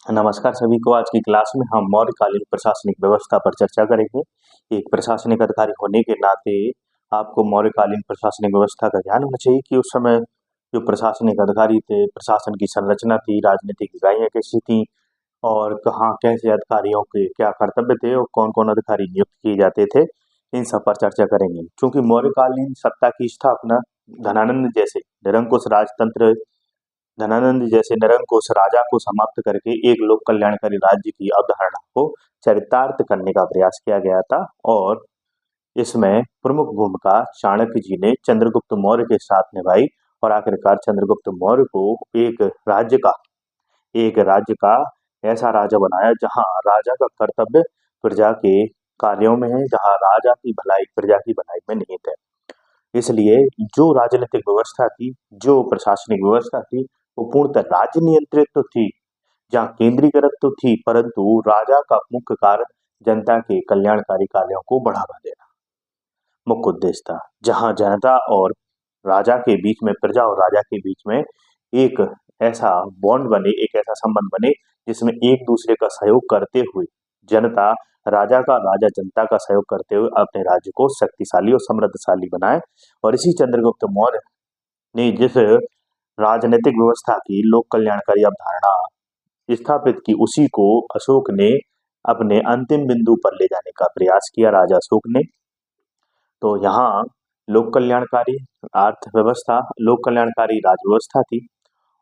नमस्कार सभी को। आज की क्लास में हम मौर्यकालीन प्रशासनिक व्यवस्था पर चर्चा करेंगे। एक प्रशासनिक अधिकारी होने के नाते आपको मौर्यकालीन प्रशासनिक व्यवस्था का ध्यान होना चाहिए कि उस समय जो प्रशासनिक अधिकारी थे, प्रशासन की संरचना थी, राजनीतिक इकाइयाँ कैसी थी और कहाँ कैसे अधिकारियों के क्या कर्तव्य थे और कौन-कौन अधिकारी नियुक्त किए जाते थे, इन सब पर चर्चा करेंगे। चूँकि मौर्यकालीन सत्ता की स्थापना धनानंद जैसे निरंकुश राजतंत्र धनानंद जैसे निरंकुश राजा को समाप्त करके एक लोक कल्याणकारी राज्य की अवधारणा को चरितार्थ करने का प्रयास किया गया था और इसमें प्रमुख भूमिका चाणक्य जी ने चंद्रगुप्त मौर्य के साथ निभाई और आखिरकार चंद्रगुप्त मौर्य को एक राज्य का ऐसा राजा बनाया जहां राजा का कर्तव्य प्रजा के कार्यों में है, जहां राजा की भलाई प्रजा की भलाई में निहित है। इसलिए जो राजनीतिक व्यवस्था थी, जो प्रशासनिक व्यवस्था थी, वो पूर्णतः राज्य नियंत्रित तो थी, जहाँ केंद्रीकृत तो थी, परंतु राजा का मुख्य कार्य जनता के कल्याणकारी कार्यों को बढ़ावा देना मुख्य उद्देश्य था। जहाँ जनता और राजा के बीच में, प्रजा और राजा के बीच में एक ऐसा बॉन्ड बने, एक ऐसा संबंध बने जिसमें एक दूसरे का सहयोग करते हुए जनता राजा का, राजा जनता का सहयोग करते हुए अपने राज्य को शक्तिशाली और समृद्धशाली बनाए। और इसी चंद्रगुप्त मौर्य ने जिस राजनीतिक व्यवस्था की लोक कल्याणकारी अवधारणा स्थापित की, उसी को अशोक ने अपने अंतिम बिंदु पर ले जाने का प्रयास किया, राजा अशोक ने। तो यहाँ लोक कल्याणकारी अर्थव्यवस्था, लोक कल्याणकारी राजव्यवस्था थी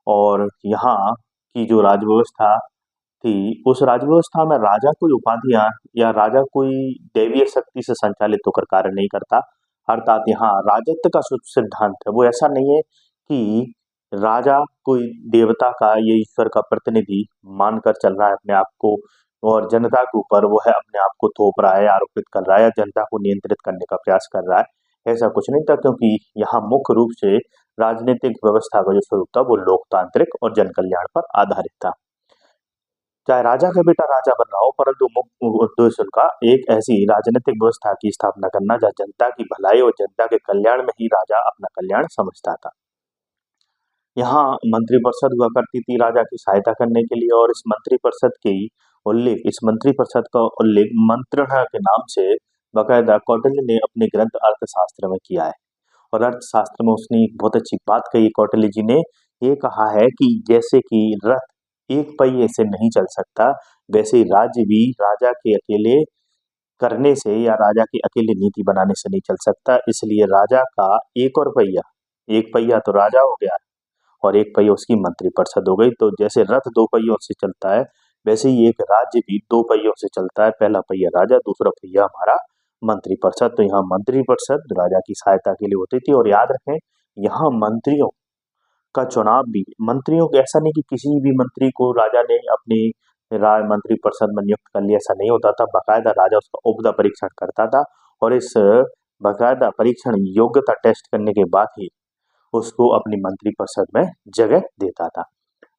और यहाँ की जो राजव्यवस्था थी, उस राजव्यवस्था में राजा कोई उपाधियां या राजा कोई दैवीय शक्ति से संचालित होकर कार्य नहीं करता। अर्थात यहाँ राजत्व का सिद्धांत है, वो ऐसा नहीं है कि राजा कोई देवता का, ये ईश्वर का प्रतिनिधि मानकर चल रहा है अपने आप को और जनता के ऊपर वो है अपने आप को थोप रहा है, आरोपित कर रहा है या जनता को नियंत्रित करने का प्रयास कर रहा है। ऐसा कुछ नहीं था, क्योंकि यहाँ मुख्य रूप से राजनीतिक व्यवस्था का जो स्वरूप था वो लोकतांत्रिक और जन कल्याण पर आधारित था। चाहे राजा का बेटा राजा बन रहा हो, परंतु मुख्य उद्देश्य उनका एक ऐसी राजनीतिक व्यवस्था की स्थापना करना जहाँ जनता की भलाई और जनता के कल्याण में ही राजा अपना कल्याण समझता था। यहाँ मंत्रिपरिषद हुआ करती थी राजा की सहायता करने के लिए और इस मंत्रिपरिषद का उल्लेख मंत्रणा के नाम से बकायदा कौटिल्य ने अपने ग्रंथ अर्थशास्त्र में किया है। और अर्थशास्त्र में उसने एक बहुत अच्छी बात कही, कौटिल्य जी ने ये कहा है कि जैसे कि रथ एक पहिए से नहीं चल सकता, वैसे ही राज्य भी राजा के अकेले करने से या राजा की अकेले नीति बनाने से नहीं चल सकता। इसलिए राजा का एक पहिया तो राजा हो गया और एक पहिया उसकी मंत्रिपरिषद हो गई। तो जैसे रथ दो पहियों से चलता है, वैसे ही एक राज्य भी दो पहियों से चलता है। पहला पहिया राजा, दूसरा पहिया हमारा मंत्रिपरिषद। तो यहाँ मंत्रिपरिषद राजा की सहायता के लिए होती थी। और याद रखें, यहाँ मंत्रियों का चुनाव भी, मंत्रियों को ऐसा नहीं कि किसी भी मंत्री को राजा ने अपनी मंत्रिपरिषद में नियुक्त कर लिया, ऐसा नहीं होता था। बाकायदा राजा उसका उपदा परीक्षण करता था और इस बाकायदा परीक्षण योग्यता टेस्ट करने के बाद ही उसको अपनी मंत्रिपरिषद में जगह देता था।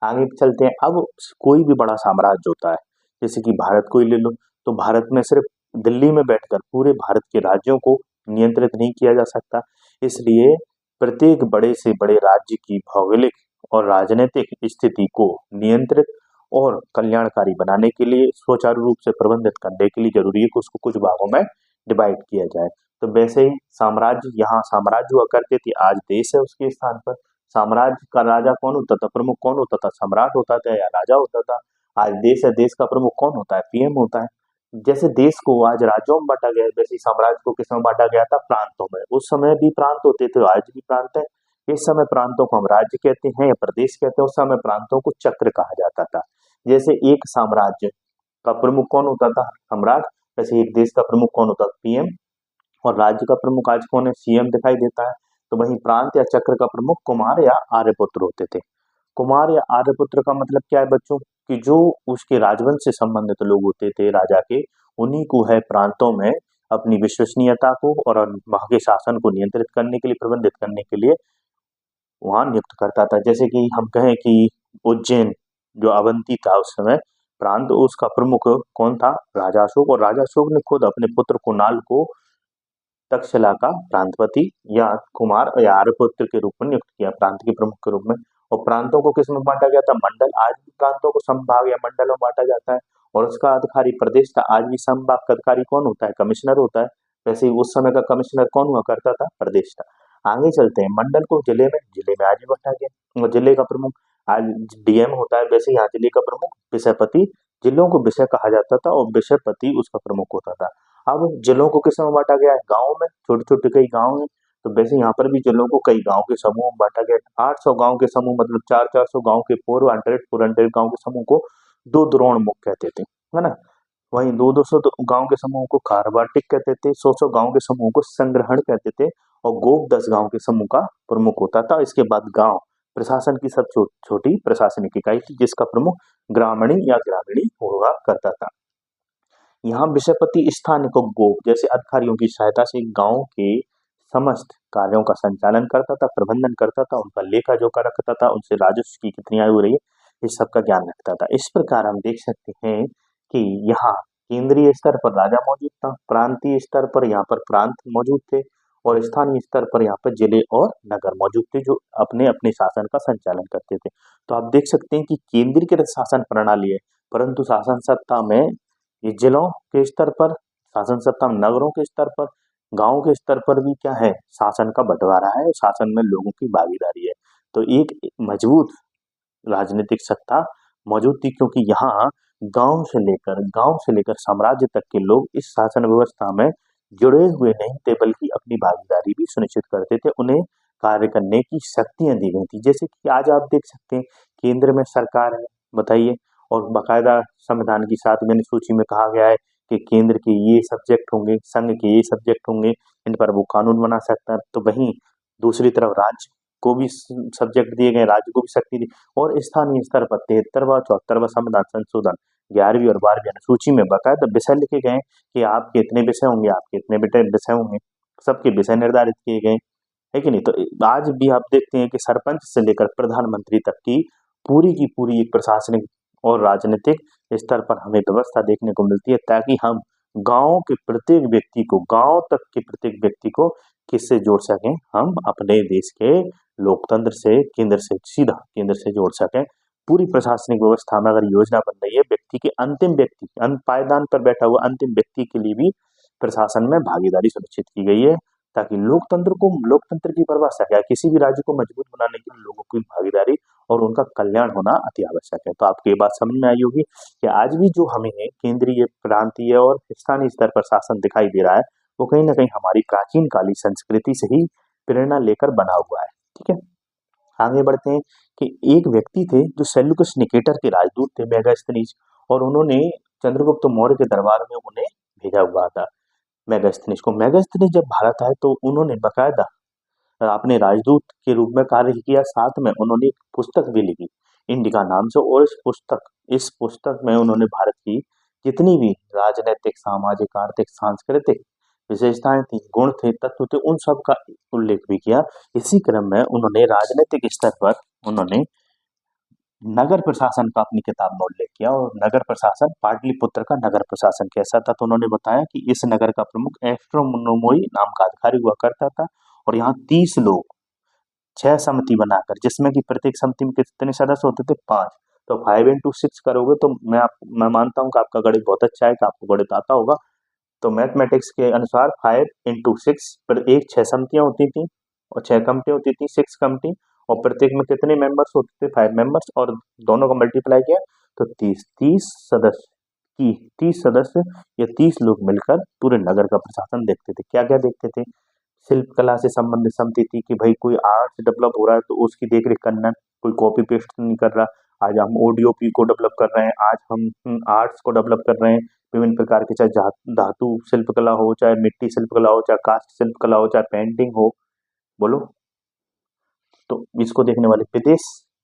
आगे चलते हैं। अब कोई भी बड़ा साम्राज्य होता है, जैसे कि भारत को ही ले लो, तो भारत में सिर्फ दिल्ली में बैठकर पूरे भारत के राज्यों को नियंत्रित नहीं किया जा सकता। इसलिए प्रत्येक बड़े से बड़े राज्य की भौगोलिक और राजनीतिक स्थिति को नियंत्रित और कल्याणकारी बनाने के लिए, सुचारू रूप से प्रबंधित करने के लिए जरूरी है कि उसको कुछ भागों में डिवाइड किया जाए। तो वैसे ही यहाँ साम्राज्य हुआ करते थे, आज देश है उसके स्थान पर। साम्राज्य का राजा कौन होता था, प्रमुख कौन होता था, सम्राट होता था या राजा होता था। आज देश है, देश का प्रमुख कौन होता है, पीएम होता है। जैसे देश को आज राज्यों में बांटा गया है, वैसे ही साम्राज्य को किसमें बांटा गया था, प्रांतों में। उस समय भी प्रांत होते थे, आज भी प्रांत है। इस समय प्रांतों को हम राज्य कहते हैं या प्रदेश कहते हैं, उस समय प्रांतों को चक्र कहा जाता था। जैसे एक साम्राज्य का प्रमुख कौन होता था, सम्राट, वैसे एक देश का प्रमुख कौन होता था, पीएम। और राज्य का प्रमुख आज कौन है, सीएम दिखाई देता है। तो वहीं प्रांत या चक्र का प्रमुख कुमार या आर्यपुत्र होते थे। कुमार या आर्यपुत्र का मतलब क्या है बच्चों, कि जो उसके राजवंश से संबंधित लोग होते थे राजा के, उन्हीं को है प्रांतों में अपनी विश्वसनीयता को और वहां के शासन को नियंत्रित करने के लिए, प्रबंधित करने के लिए वहां नियुक्त करता था। जैसे कि हम कहें कि उज्जैन जो अवंती था उस समय प्रांत, उसका प्रमुख कौन था, राजा अशोक। और राजा अशोक ने खुद अपने पुत्र कुणाल को तक्षशिला का प्रांतपति या कुमार या आर्यपुत्र के रूप में नियुक्त किया, प्रांत के प्रमुख के रूप में। और प्रांतों को किसमें बांटा गया था? मंडल। आज भी प्रांतों को संभाग या मंडल में बांटा जाता है। और उसका अधिकारी प्रदेश था। आज भी संभाग का अधिकारी कौन होता है? कमिश्नर होता है। वैसे ही उस समय का कमिश्नर कौन हुआ करता था? प्रदेश था। आगे चलते हैं, मंडल को जिले में आज भी बांटा गया। और जिले का प्रमुख आज डीएम होता है। वैसे यहाँ जिले का प्रमुख विषयपति, जिलों को विषय कहा जाता था और विषयपति उसका प्रमुख होता था। अब जिलों को किस में बांटा गया है? गाँव में। छोटे छोटे कई गाँव हैं, तो वैसे यहाँ पर भी जिलों को कई गाँव के समूह में बांटा गया है। 800 गाँव के समूह, मतलब 400 गाँव के 400 गाँव के समूह को दो द्रोणमुख कहते थे, है ना। वहीं 200 गांव के समूह को खारवाटिक कहते थे, 100 गांव के समूह को संग्रहण कहते थे, और गोप 10 गांव के समूह का प्रमुख होता था। इसके बाद गांव प्रशासन की सब छोटी प्रशासनिक इकाई थी, जिसका प्रमुख ग्रामीणी या ग्रामीणी हुआ करता था। यहाँ विषयपति स्थानीय को गोप जैसे अधिकारियों की सहायता से गांव के समस्त कार्यों का संचालन करता था, प्रबंधन करता था, उनका लेखा जोखा रखता था, उनसे राजस्व की कितनी आय हो रही है इस सब का ज्ञान रखता था। इस प्रकार हम देख सकते हैं कि यहाँ केंद्रीय स्तर पर राजा मौजूद था, प्रांतीय स्तर पर यहाँ पर प्रांत मौजूद थे, और स्थानीय स्तर पर यहाँ पर जिले और नगर मौजूद थे, जो अपने अपने शासन का संचालन करते थे। तो आप देख सकते हैं कि केंद्रीकृत शासन प्रणाली है, परंतु शासन सत्ता में ये जिलों के स्तर पर, शासन सत्ता में नगरों के स्तर पर, गांव के स्तर पर भी क्या है? शासन का बंटवारा है, शासन में लोगों की भागीदारी है। तो एक मजबूत राजनीतिक सत्ता मौजूद थी, क्योंकि यहाँ गांव से लेकर साम्राज्य तक के लोग इस शासन व्यवस्था में जुड़े हुए नहीं थे, बल्कि अपनी भागीदारी भी सुनिश्चित करते थे। उन्हें कार्य करने की शक्तियां दी गई थी। जैसे कि आज आप देख सकते हैं केंद्र में सरकार है, बताइए, और बाकायदा संविधान की 7वीं सूची में कहा गया है कि केंद्र के ये सब्जेक्ट होंगे, संघ के ये सब्जेक्ट होंगे, इन पर वो कानून बना सकता है। तो वहीं दूसरी तरफ राज्य को भी सब्जेक्ट दिए गए, राज्य को भी शक्ति दी। और स्थानीय स्तर पर 73वां 74वां संविधान संशोधन 11वीं और 12वीं अनुसूची में बाकायदा विषय लिखे गए कि आपके इतने विषय होंगे, आपके इतने विषय होंगे, सबके विषय निर्धारित किए गए, है कि नहीं। तो आज भी आप देखते हैं कि सरपंच से लेकर प्रधानमंत्री तक की पूरी एक प्रशासनिक और राजनीतिक स्तर पर हमें व्यवस्था देखने को मिलती है, ताकि हम गांव के प्रत्येक व्यक्ति को, गांव तक के प्रत्येक व्यक्ति को किससे जोड़ सकें? हम अपने देश के लोकतंत्र से, सीधा केंद्र से जोड़ सकें। पूरी प्रशासनिक व्यवस्था में अगर योजना बन रही है, व्यक्ति के पायदान पर बैठा हुआ अंतिम व्यक्ति के लिए भी प्रशासन में भागीदारी सुनिश्चित की गई है, ताकि लोकतंत्र की परिभाषा क्या है? किसी भी राज्य को मजबूत बनाने के लिए लोगों की भागीदारी और उनका कल्याण होना अति आवश्यक है। तो आपको ये बात समझ में आई होगी कि आज भी जो हमें केंद्रीय, प्रांतीय और स्थानीय स्तर पर शासन दिखाई दे रहा है, वो कहीं ना कहीं हमारी प्राचीन काली संस्कृति से ही प्रेरणा लेकर बना हुआ है। ठीक है, आगे बढ़ते हैं कि एक व्यक्ति थे जो सेल्यूकस निकेटर के राजदूत थे, मेगास्थनीज, और उन्होंने चंद्रगुप्त मौर्य के दरबार में उन्हें भेजा हुआ था, मेगास्थनीज को। मेगास्थनीज जब भारत आए तो उन्होंने बकायदा अपने राजदूत के रूप में कार्य किया, साथ में उन्होंने एक पुस्तक भी लिखी इंडिका नाम से, और इस पुस्तक में उन्होंने भारत की जितनी भी राजनीतिक, सामाजिक, आर्थिक, सांस्कृतिक विशेषताएं थी, गुण थे, तत्व थे, उन सब का उल्लेख भी किया। इसी क्रम में उन्होंने राजनीतिक स्तर पर उन्होंने नगर प्रशासन का अपनी किताब में उल्लेख किया, और नगर प्रशासन, पाटलिपुत्र का नगर प्रशासन कैसा था, तो उन्होंने बताया कि इस नगर का प्रमुख एस्ट्रोनोमोई नाम का अधिकारी हुआ करता था, और यहाँ 30 लोग 6 समिति बनाकर, जिसमें कि प्रत्येक समिति में कितने सदस्य होते थे? 5। तो 5 into 6 करोगे तो मैं मानता हूँ कि आपका गणित बहुत अच्छा है, कि आपको गणित आता होगा। तो मैथमेटिक्स के अनुसार 5 into 6 पर एक 6 समितियां होती थी, और 6 कमिटी होती थी, 6 कमिटी, और प्रत्येक में कितने मेंबर्स होते थे? 5 मेंबर्स, और दोनों का मल्टीप्लाई किया तो 30 सदस्य या 30 लोग मिलकर पूरे नगर का प्रशासन देखते थे। क्या क्या देखते थे? शिल्प कला से संबंधित समिति थी कि भाई कोई आर्ट डेवलप हो रहा है तो उसकी देखरेख करना, कोई कॉपी पेस्ट नहीं कर रहा। आज हम ओडीओपी को डेवलप कर रहे हैं, आज हम आर्ट्स को डेवलप कर रहे हैं, विभिन्न प्रकार के, चाहे धातु शिल्प कला हो, चाहे मिट्टी शिल्प कला हो, चाहे कास्ट शिल्प कला हो, चाहे पेंटिंग हो, बोलो। तो इसको देखने वाली विदेश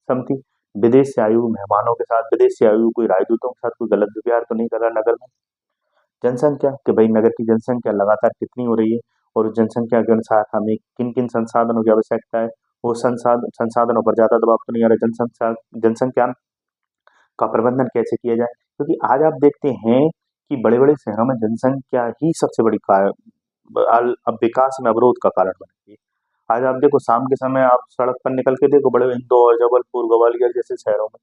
समिति, विदेश से आए हुए मेहमानों के साथ, विदेश से आए हुए कोई राजदूतों के साथ कोई गलत व्यवहार तो नहीं कर रहा नगर में। जनसंख्या, कि भाई नगर की जनसंख्या लगातार कितनी हो रही है, और उस जनसंख्या के अनुसार हमें किन किन संसाधनों की आवश्यकता है, वो संसाधनों पर ज्यादा दबाव तो नहीं आ रहा, जनसंख्या का प्रबंधन कैसे किया जाए। क्योंकि आज आप देखते हैं कि बड़े बड़े शहरों में जनसंख्या ही सबसे बड़ी अब विकास में अवरोध का कारण बनेगी। आज आप देखो शाम के समय आप सड़क पर निकल के देखो बड़े इंदौर, जबलपुर, ग्वालियर जैसे शहरों में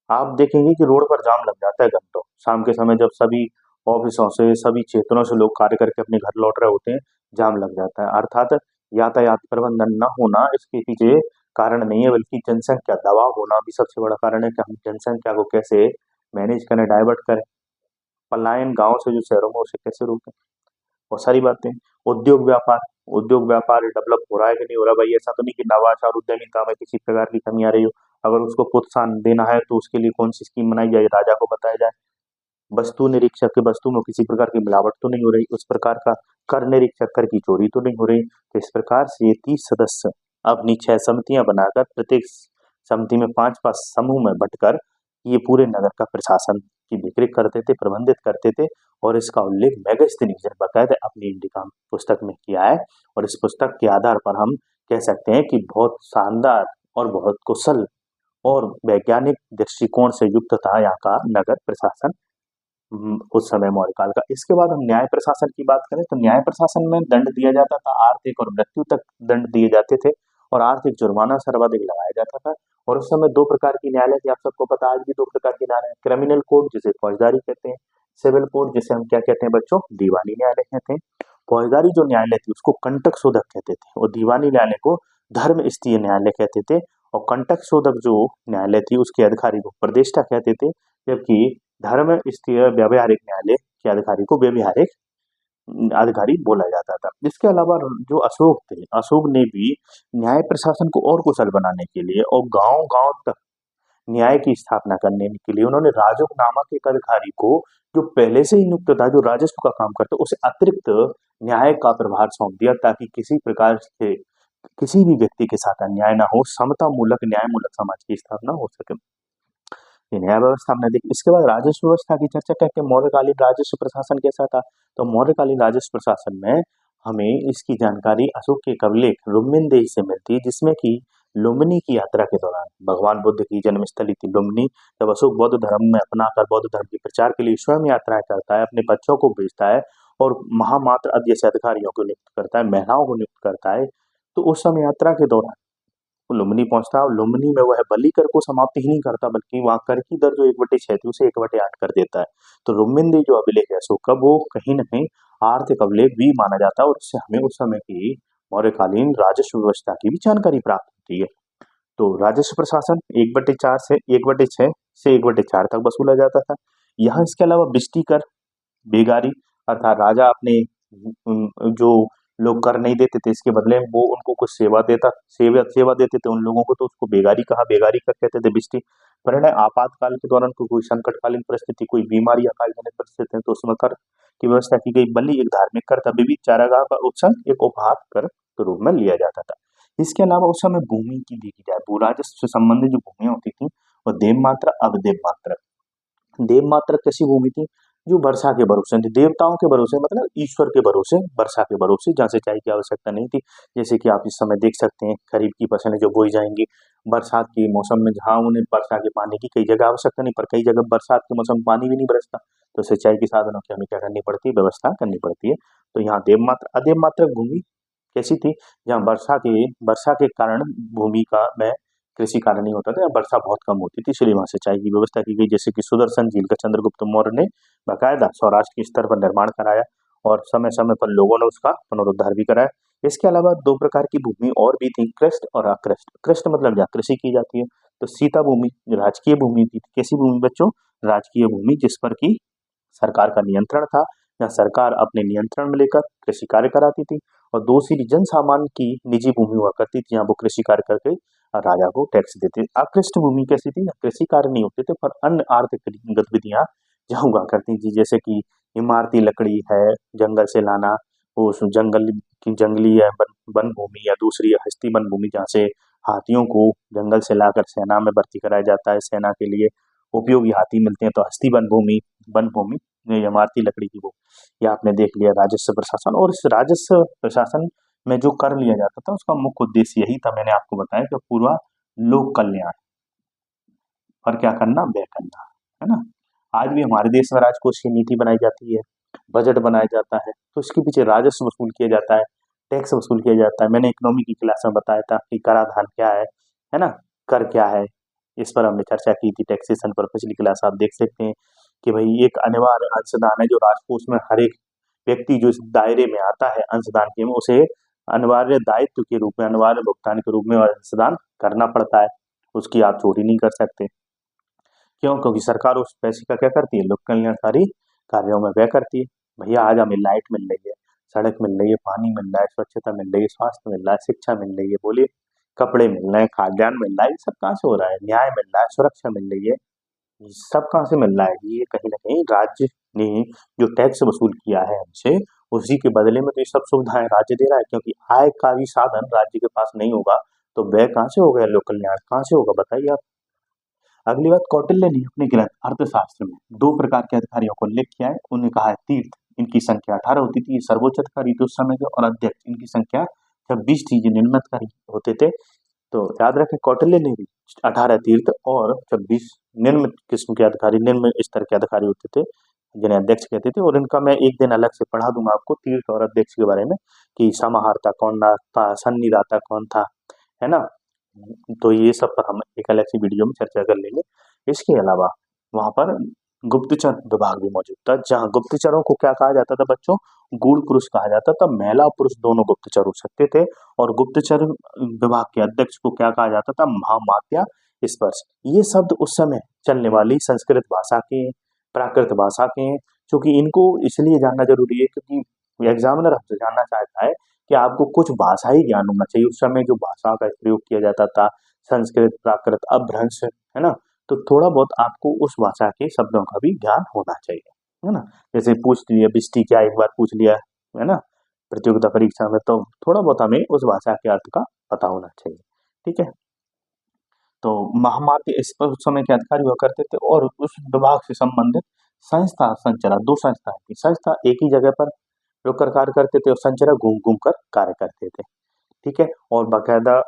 आप देखेंगे कि रोड पर जाम लग जाता है घंटों। शाम के समय जब सभी ऑफिसों से, सभी क्षेत्रों से लोग कार्य करके अपने घर लौट रहे होते हैं, जाम लग जाता है। अर्थात यातायात प्रबंधन न होना इसके पीछे कारण नहीं है, बल्कि जनसंख्या दबाव होना भी सबसे बड़ा कारण है कि हम जनसंख्या को कैसे मैनेज करें, डाइवर्ट करें। पलायन गाँव से जो शहरों में उसे कैसे रोकें, बहुत सारी बातें। उद्योग व्यापार डेवलप हो रहा है कि नहीं हो रहा भाई, ऐसा तो नहीं कि नवाचार उद्यमिता में किसी प्रकार की कमी आ रही हो। अगर उसको प्रोत्साहन देना है तो उसके लिए कौन सी स्कीम बनाई जाए, राजा को बताया जाए। वस्तु निरीक्षक के वस्तु में किसी प्रकार की मिलावट तो नहीं हो रही, उस प्रकार का कर निरीक्षक कर की चोरी तो नहीं हो रही। तो इस प्रकार से ये 30 सदस्य अपनी 6 समितियां बनाकर प्रत्येक समिति में 5-5 समूह में बंटकर ये पूरे नगर का प्रशासन की देखरेख करते थे, प्रबंधित करते थे। और इसका उल्लेख मेगास्थनीज ने बाकायदा अपनी इंडिका पुस्तक में किया है। और इस पुस्तक के आधार पर हम कह सकते हैं कि बहुत शानदार और बहुत कुशल और वैज्ञानिक दृष्टिकोण से युक्त था यहाँ का नगर प्रशासन उस समय मौर्य काल का। इसके बाद हम न्याय प्रशासन की बात करें तो न्याय प्रशासन में दंड दिया जाता था, आर्थिक और मृत्यु तक दंड दिए जाते थे और आर्थिक जुर्माना सर्वाधिक लगाया जाता था। और उस समय 2 प्रकार की न्यायालय थी, आप सबको पता है आज भी 2 प्रकार की न्यायालय हैं। क्रिमिनल कोड जिसे फौजदारी कहते हैं, सिविल कोड जिसे हम क्या कहते हैं बच्चों, दीवानी न्यायालय कहते हैं। फौजदारी जो न्यायालय थी उसको कंटक शोधक कहते थे और दीवानी न्यायालय को धर्म स्तरीय न्यायालय कहते थे। और कंटक शोधक जो न्यायालय थी उसके अधिकारी को प्रदेष्टा कहते थे, जबकि धर्म स्तरीय व्यावहारिक न्यायालय के अधिकारी को व्यवहारिक अधिकारी बोला जाता था। इसके अलावा जो अशोक थे, अशोक ने भी न्याय प्रशासन को और कुशल बनाने के लिए और गांव-गांव तक न्याय की स्थापना करने के लिए उन्होंने राजोग नामक एक अधिकारी को, जो पहले से ही नियुक्त था, जो राजस्व का काम करता, उसे अतिरिक्त न्याय का प्रभार सौंप दिया ताकि किसी प्रकार से किसी भी व्यक्ति के साथ अन्याय ना हो, समता मूलक न्याय मूलक समाज की स्थापना हो सके। ये न्याय व्यवस्था हमने देखी। इसके बाद राजस्व व्यवस्था की चर्चा करके मौर्यकालीन राजस्व प्रशासन कैसा था, तो मौर्यकालीन राजस्व प्रशासन में हमें इसकी जानकारी अशोक के एक अभिलेख लुम्बिनी से मिलती है, जिसमें कि लुम्बिनी की यात्रा के दौरान भगवान बुद्ध की जन्मस्थली थी लुम्बिनी, जब अशोक बौद्ध धर्म में अपनाकर बौद्ध धर्म के प्रचार के लिए स्वयं यात्राएं करता है, अपने बच्चों को भेजता है और महामात्र जैसे अधिकारियों को नियुक्त करता है, महिलाओं को नियुक्त करता है। तो उस समय यात्रा के दौरान वो लुम्बिनी पहुंचता है और लुम्बिनी में वह बलि कर को समाप्त ही नहीं करता, बल्कि वहां कर की दर जो 1/6 थी उसे 1/8 कर देता है। तो लुम्बिनी जो अभिलेख है अशोक का, वो कहीं न कहीं आर्थिक अभिलेख भी माना जाता है और उससे हमें उस समय की मौर्यकालीन राजस्व व्यवस्था की भी जानकारी प्राप्त होती है। तो राजस्व प्रशासन 1/4 से 1/6 से 1/4 तक वसूला जाता था। यहाँ इसके अलावा बिस्टी कर, बेगारी अर्थात राजा अपने जो लोग कर नहीं देते थे इसके बदले में वो उनको कुछ सेवा देते थे उन लोगों को, तो उसको बेगारी कहा, बेगारी कर कहते थे बिस्टी। परिणय आपातकाल के दौरान कोई संकटकालीन परिस्थिति, कोई बीमारी, अकालजनित परिस्थिति है तो उसमें कर की व्यवस्था की गई। बलि एक धार्मिक कर था, विविध चारागाह का उत्सव एक उपहार कर के रूप में लिया जाता था। इसके अलावा उस समय भूमि की देखी जाए, भू राजस्व से संबंधित जो भूमियां होती थी वो देव मात्र, अवदेव मात्र। देव मात्र कैसी भूमि थी, जो वर्षा के भरोसे थी, देवताओं के भरोसे मतलब ईश्वर के भरोसे, वर्षा के भरोसे, जहाँ सिंचाई की आवश्यकता नहीं थी। जैसे कि आप इस समय देख सकते हैं खरीफ की फसलें जो बोई जाएंगी बरसात के मौसम में, जहाँ उन्हें वर्षा के पानी की कई जगह आवश्यकता नहीं, पर कई जगह बरसात के मौसम में पानी भी नहीं बरसता, तो सिंचाई के साधनों की हमें क्या करनी पड़ती है, व्यवस्था करनी पड़ती है। तो यहाँ देव मात्र अदेव मात्रक भूमि कैसी थी, जहाँ वर्षा के कारण भूमि का में कृषि कार्य नहीं होता था या वर्षा बहुत कम होती थी, इसलिए वहां सिंचाई की व्यवस्था की गई। जैसे कि सुदर्शन झील का चंद्रगुप्त मौर्य ने बाकायदा सौराष्ट्र के स्तर पर निर्माण कराया और समय समय पर लोगों ने उसका पुनरुद्धार भी कराया। इसके अलावा 2 प्रकार की भूमि और भी थी, कृष्ट और अकृष्ट। कृष्ट मतलब जहाँ कृषि की जाती है, तो सीता भूमि राजकीय भूमि थी। कैसी भूमि बच्चों, राजकीय भूमि, जिस पर की सरकार का नियंत्रण था, या सरकार अपने नियंत्रण में लेकर कृषि कार्य कराती थी। और दूसरी जन सामान्य की निजी भूमि हुआ करती थी, जहाँ वो कृषि कार्य करके राजा को टैक्स देते। अकृष्ट भूमि कैसी थी, कृषि कार्य नहीं होते थे पर अन्य आर्थिक गतिविधियां जहाँ हुआ करती थी, जैसे कि इमारती लकड़ी है जंगल से लाना, उस जंगल की जंगली या वन भूमि, या दूसरी हस्ती वन भूमि जहाँ से हाथियों को जंगल से लाकर सेना में भर्ती कराया जाता है, सेना के लिए उपयोगी हाथी मिलते हैं, तो हस्ती वन भूमि इमारती लकड़ी की वो। ये आपने देख लिया राजस्व प्रशासन। और इस राजस्व प्रशासन में जो कर लिया जाता था उसका मुख्य उद्देश्य यही था, मैंने आपको बताया कि पूरा लोक कल्याण और क्या करना, व्यय करना, है ना। आज भी हमारे देश में राजकोषीय नीति बनाई जाती है, बजट बनाया जाता है, तो इसके पीछे राजस्व वसूल किया जाता है, टैक्स वसूल किया जाता है। मैंने इकोनॉमी की क्लास में बताया था कि कराधान क्या है ना? कर क्या है? इस पर हमने चर्चा की थी टैक्सेशन पर, पिछली क्लास आप देख सकते हैं कि भाई एक अनिवार्य अंशदान है जो राजकोष में हर एक व्यक्ति जो इस दायरे में आता है अंशदान के, उसे अनिवार्य दायित्व के रूप में, अनिवार्य भुगतान के रूप में अंशदान करना पड़ता है, उसकी आप चोरी नहीं कर सकते। क्यों? क्योंकि सरकार उस पैसे का क्या करती है? लोक कल्याणकारी कार्यों में व्यय करती है। भैया आज हमें लाइट मिल रही है, सड़क मिल रही है, पानी मिल रहा है, स्वच्छता मिल रही है, स्वास्थ्य मिल रहा है, शिक्षा मिल रही है, बोलिए, कपड़े मिल रहे हैं, खाद्यान्न मिल रहा है, ये सब कहाँ से हो रहा है? न्याय मिल रहा है, सुरक्षा मिल रही है, ये सब कहाँ से मिल रहा है? ये कहीं ना कहीं राज्य ने जो टैक्स वसूल किया है हमसे, उसी के बदले में तो ये सब सुविधाएं राज्य दे रहा है। क्योंकि आय का भी साधन राज्य के पास नहीं होगा तो व्यय कहाँ से होगा? लोक कल्याण कहाँ से होगा? बताइए आप। अगली बात, कौटिल्य ने अपने ग्रंथ अर्थशास्त्र में दो प्रकार के अधिकारियों को उल्लेख किया है। उन्हें कहा है तीर्थ, इनकी संख्या 18 होती थी, ये सर्वोच्च अधिकारी थे उस समय के, और अध्यक्ष, इनकी संख्या 26 थी, ये निम्न अधिकारी होते थे। तो याद रखें, कौटिल्य ने भी 18 तीर्थ और 26 निम्न किस्म के अधिकारी, निम्न स्तर के अधिकारी होते थे, जिन्हें अध्यक्ष कहते थे। और इनका मैं एक दिन अलग से पढ़ा दूंगा आपको तीर्थ और अध्यक्ष के बारे में, कि समाहर्ता कौन था, सन्निदाता कौन था, है ना? तो ये सब पर हम एक अलग सी वीडियो में चर्चा कर लेंगे। इसके अलावा वहां पर गुप्तचर विभाग भी मौजूद था, जहां गुप्तचरों को क्या कहा जाता था बच्चों? गूढ़ पुरुष कहा जाता था। महिला पुरुष दोनों गुप्तचर हो सकते थे। और गुप्तचर विभाग के अध्यक्ष को क्या कहा जाता था? महामात्या स्पर्श। ये शब्द उस समय चलने वाली संस्कृत भाषा के हैं, प्राकृत भाषा के हैं। क्योंकि इनको इसलिए जानना जरूरी है क्योंकि एग्जामिनर हमसे जानना चाहता है कि आपको कुछ भाषाई ज्ञान होना चाहिए। उस समय जो भाषा का प्रयोग किया जाता था, संस्कृत, प्राकृत, अपभ्रंश, है ना? तो थोड़ा बहुत आपको उस भाषा के शब्दों का भी ज्ञान होना चाहिए, है ना? जैसे पूछ लिया बिस्टी क्या, एक बार पूछ लिया, है ना, प्रतियोगिता परीक्षा में, तो थोड़ा बहुत हमें उस भाषा के अर्थ का पता होना चाहिए। ठीक है, तो महामार्ग इस पर उस समय के अधिकारी हुआ करते थे। और उस विभाग से संबंधित संस्था संचालक, दो संस्थाएं थी। संस्था एक ही जगह पर रुक कर कार्य करते थे और संचालक घूम घूम कर कार्य करते थे। ठीक है, और बाकायदा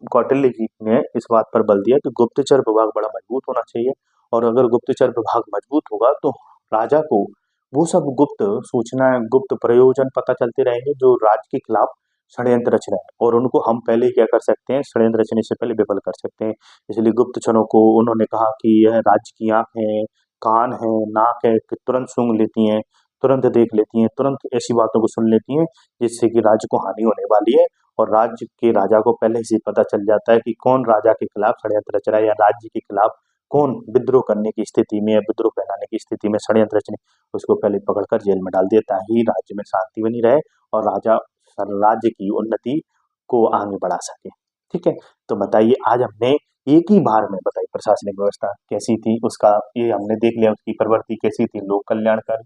कौटिल्य जी ने इस बात पर बल दिया कि गुप्तचर विभाग बड़ा मजबूत होना चाहिए। और अगर गुप्तचर विभाग मजबूत होगा तो राजा को वो सब गुप्त सूचनाएं, गुप्त प्रयोजन पता चलते रहेंगे जो राज्य के खिलाफ षड्यंत्र रच रहे हैं, और उनको हम पहले ही क्या कर सकते हैं? षड्यंत्र रचने से पहले विफल कर सकते हैं। इसलिए गुप्तचरों को उन्होंने कहा कि यह राज्य की आंख है, कान है, नाक है, कि तुरंत सूंघ लेती हैं, तुरंत देख लेती हैं, तुरंत ऐसी बातों को सुन लेती हैं जिससे कि राज्य को हानि होने वाली है। और राज्य के राजा को पहले से पता चल जाता है कि कौन राजा के खिलाफ षड्यंत्र रच रहा है, या राज्य के खिलाफ कौन विद्रोह करने की स्थिति में या विद्रोह फैलाने की स्थिति में षड्यंत्र रचने, उसको पहले पकड़कर जेल में डाल दिया, ताकि राज्य में शांति बनी रहे और राजा राज्य की उन्नति को आगे बढ़ा सके। ठीक है, तो बताइए आज हमने एक ही बार में बताई प्रशासनिक व्यवस्था कैसी थी, उसका ये हमने देख लिया, उसकी प्रवृत्ति कैसी थी, लोक कल्याणकारी,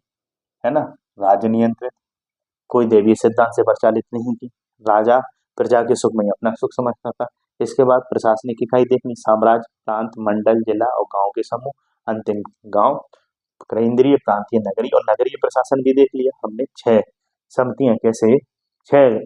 है ना, राज्य नियंत्रित, कोई दैवीय सिद्धांत से परिचालित नहीं की, राजा प्रजा के सुख में ही अपना सुख समझता था। इसके बाद प्रशासनिक इकाई देखनी, साम्राज्य, प्रांत, मंडल, जिला और गांव के समूह, अंतिम गांव, केंद्रीय, प्रांतीय, नगरीय। और नगरीय प्रशासन भी देख लिया हमने, 6 समितियां कैसे, 6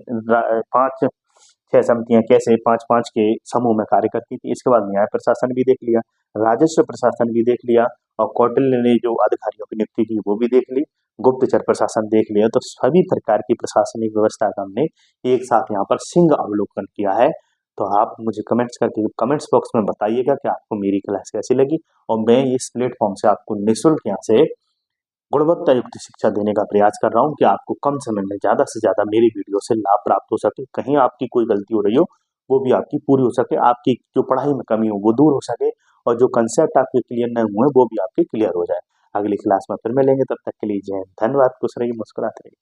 समितियां कैसे 5-5 के समूह में कार्य करती थी। इसके बाद न्याय प्रशासन भी देख लिया, राजस्व प्रशासन भी देख लिया, और कौटिल्य ने जो अधिकारियों की नियुक्ति की वो भी देख ली, गुप्तचर प्रशासन देख लिया। तो सभी प्रकार की प्रशासनिक व्यवस्था का हमने एक साथ यहाँ पर सिंह अवलोकन किया है। तो आप मुझे कमेंट्स बॉक्स में बताइएगा कि आपको मेरी क्लास कैसी लगी, और मैं इस प्लेटफॉर्म से आपको निःशुल्क यहाँ से गुणवत्ता युक्त शिक्षा देने का प्रयास कर रहा हूँ कि आपको कम समय में ज्यादा से ज्यादा मेरी वीडियो से लाभ प्राप्त हो सके, कहीं आपकी कोई गलती हो रही हो वो भी आपकी पूरी हो सके, आपकी जो पढ़ाई में कमी हो वो दूर हो सके, और जो कंसेप्ट आपके क्लियर नहीं हुए वो भी आपके क्लियर हो जाए। अगली क्लास में फिर मिलेंगे, तब तक के लिए जय हिंद, धन्यवाद, खुश रहिए, मुस्कुराते रहिए।